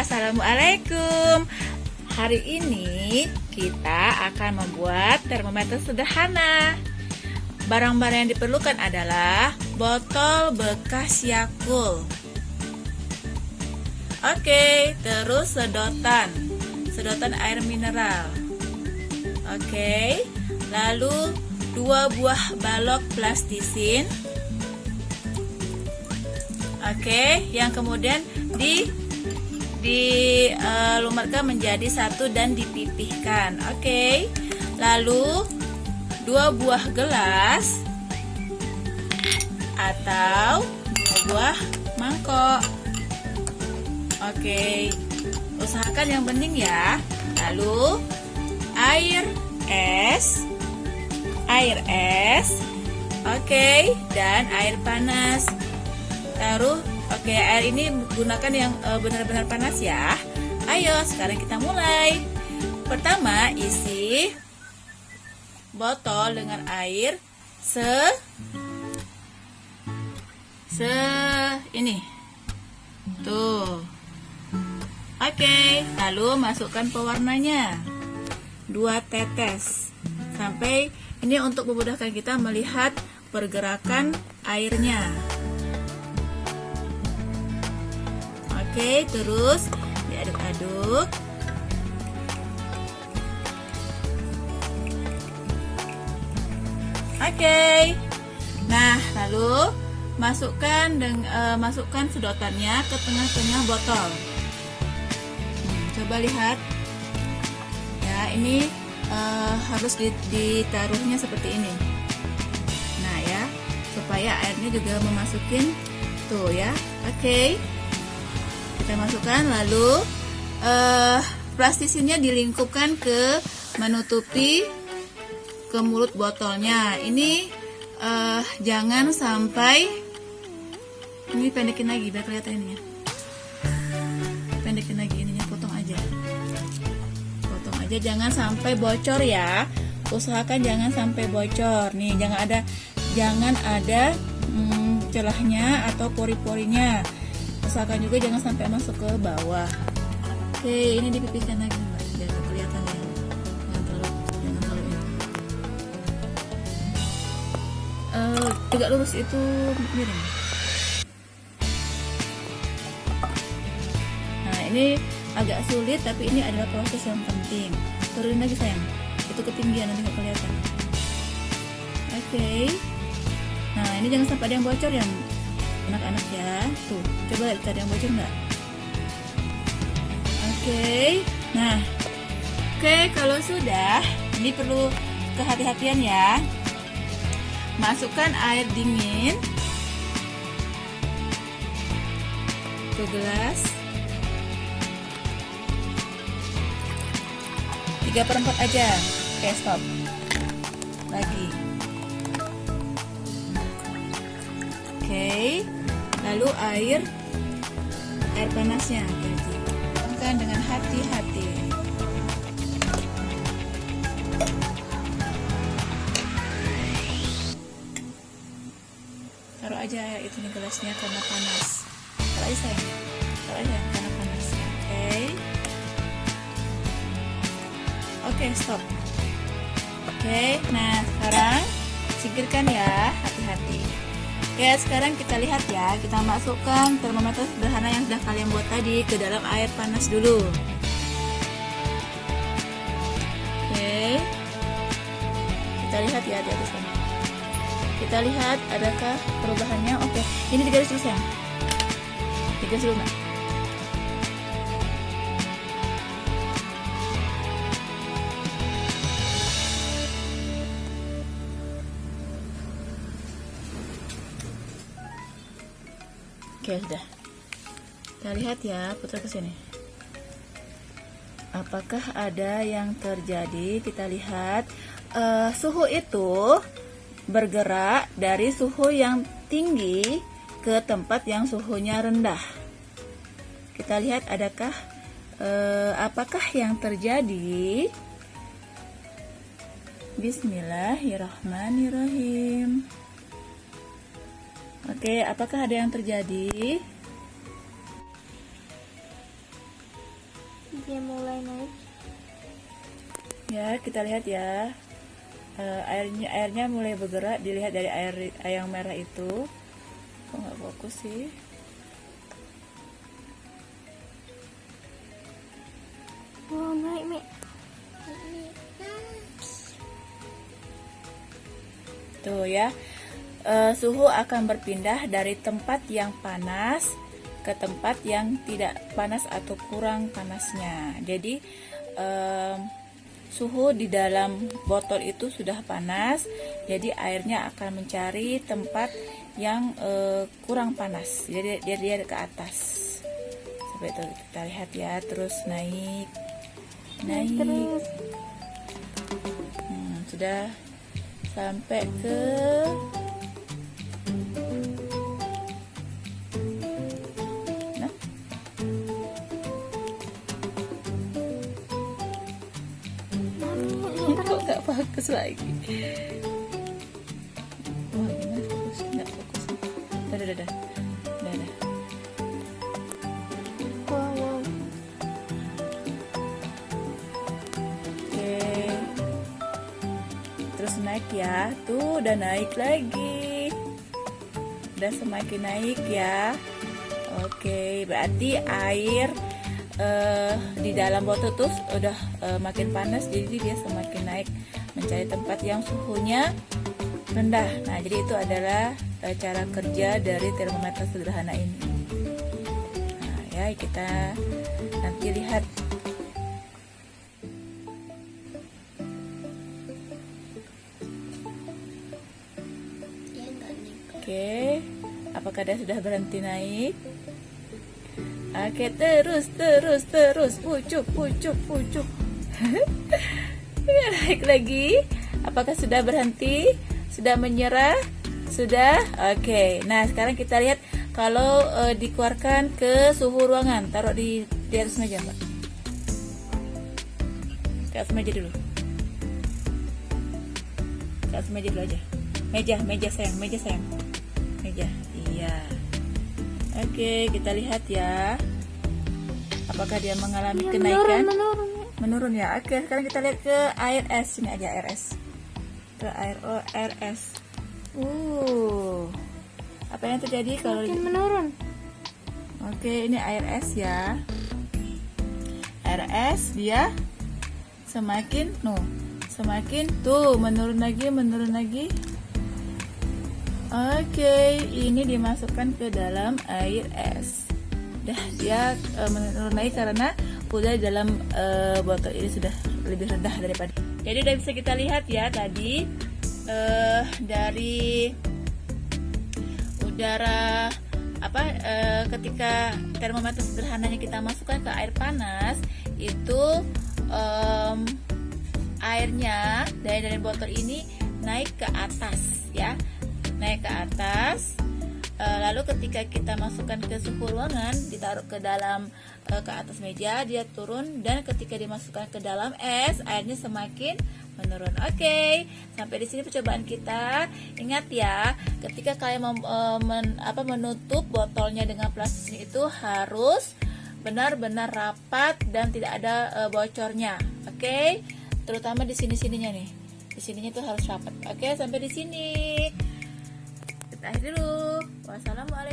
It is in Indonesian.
Assalamualaikum. Hari ini kita akan membuat termometer sederhana. Barang-barang yang diperlukan adalah botol bekas Yakult. Oke, terus sedotan air mineral. Oke, lalu 2 buah balok plastisin. Oke, yang kemudian dilumatkan menjadi satu dan dipipihkan. Oke, lalu 2 buah gelas atau 2 buah mangkok. Oke, usahakan yang bening ya. Lalu air es, oke, dan air panas. Oke, air ini gunakan yang benar-benar panas ya. Ayo, sekarang kita mulai. Pertama, isi botol dengan air ini. Tuh. Oke, lalu masukkan pewarnanya 2 tetes. Sampai ini untuk memudahkan kita melihat pergerakan airnya. Oke, terus diaduk-aduk. Oke. Nah, lalu masukkan sedotannya ke tengah-tengah botol. Coba lihat. Ya, ini harus ditaruhnya seperti ini. Nah, ya, supaya airnya juga memasukin tuh ya. Oke. Kita masukkan, lalu plastisinnya dilingkupkan menutupi ke mulut botolnya. Ini jangan sampai, ini pendekin lagi biar kelihatan ininya. Pendekin lagi ininya, potong aja, jangan sampai bocor ya. Usahakan jangan sampai bocor. Nih, jangan ada celahnya atau pori-porinya. Usahakan juga jangan sampai masuk ke bawah. Oke, ini dipipihkan lagi Mbak, biar kelihatan ya. Jangan terlalu ini. Tegak lurus itu miring. Nah, ini agak sulit, tapi ini adalah proses yang penting. Turunin lagi sayang, itu ketinggian nanti nggak kelihatan. Oke. Nah, ini jangan sampai ada yang bocor ya anak-anak ya. Tuh, coba lihat ada yang bocor nggak? Oke. Nah, kalau sudah, ini perlu kehati-hatian ya. Masukkan air dingin ke gelas 3/4 aja. Oke, stop. Lagi. Oke. Lalu air panasnya tuangkan dengan hati-hati. Taruh aja itu nih gelasnya karena panas. Taruh aja sayang. Karena panas. Oke, stop. Oke, nah sekarang singkirkan ya, hati-hati. Oke, sekarang kita lihat ya. Kita masukkan termometer sederhana yang sudah kalian buat tadi ke dalam air panas dulu. Oke, kita lihat ya di atas sana. Kita lihat adakah perubahannya. Oke, ini digaris dulu sayang. Digaris dulu Mbak. Oke, sudah. Kita lihat ya, putar ke sini. Apakah ada yang terjadi? Kita lihat suhu itu bergerak dari suhu yang tinggi ke tempat yang suhunya rendah. Kita lihat apakah yang terjadi? Bismillahirrahmanirrahim. Oke, apakah ada yang terjadi? Dia mulai naik. Ya, kita lihat ya. Airnya mulai bergerak, dilihat dari air yang merah itu. Kok nggak fokus sih? Wow, naik, Mi. Tuh ya. Suhu akan berpindah dari tempat yang panas ke tempat yang tidak panas atau kurang panasnya. Jadi suhu di dalam botol itu sudah panas, jadi airnya akan mencari tempat yang kurang panas. Jadi dia ke atas. Sampai itu kita lihat ya, terus naik. Terus. Sudah sampai ke kok nggak fokus lagi. Wah, gimana fokus? Nggak fokus. Dah. Wow. Oke. Terus naik ya. Tuh, udah naik lagi. Udah semakin naik ya. Oke, berarti air di dalam botol tuh udah makin panas, jadi dia semakin naik mencari tempat yang suhunya rendah. Nah, jadi itu adalah cara kerja dari termometer sederhana ini. Nah, ya kita nanti lihat. Oke, apakah dia sudah berhenti naik? Oke, terus pucuk. Naik lagi. Apakah sudah berhenti? Sudah menyerah? Sudah? Oke. Nah, sekarang kita lihat kalau dikeluarkan ke suhu ruangan. Taruh di atas meja, Mbak. Di atas meja dulu. Di atas meja dulu aja. Meja sayang. Meja. Iya. Oke, kita lihat ya. Apakah dia mengalami kenaikan? Menurun ya. Oke, sekarang kita lihat ke air es. Sini aja air es. Ke air es. Apa yang terjadi kalau menurun? Oke, ini air es ya. Air es dia semakin tuh menurun lagi. Oke, ini dimasukkan ke dalam air es. Dah dia menurun lagi karena udah dalam botol ini sudah lebih rendah daripada. Jadi udah bisa kita lihat ya tadi dari udara ketika termometer sederhananya kita masukkan ke air panas itu airnya dari botol ini naik ke atas ya. Naik ke atas, lalu ketika kita masukkan ke suhu ruangan, ditaruh ke dalam ke atas meja, dia turun, dan ketika dimasukkan ke dalam es, airnya semakin menurun. Oke, sampai di sini percobaan kita. Ingat ya, ketika kalian menutup botolnya dengan plastik itu harus benar-benar rapat dan tidak ada bocornya. Oke, terutama di sini-sininya nih. Di sininya tuh harus rapat. Oke, sampai di sini. Akhir dulu. Wassalamualaikum.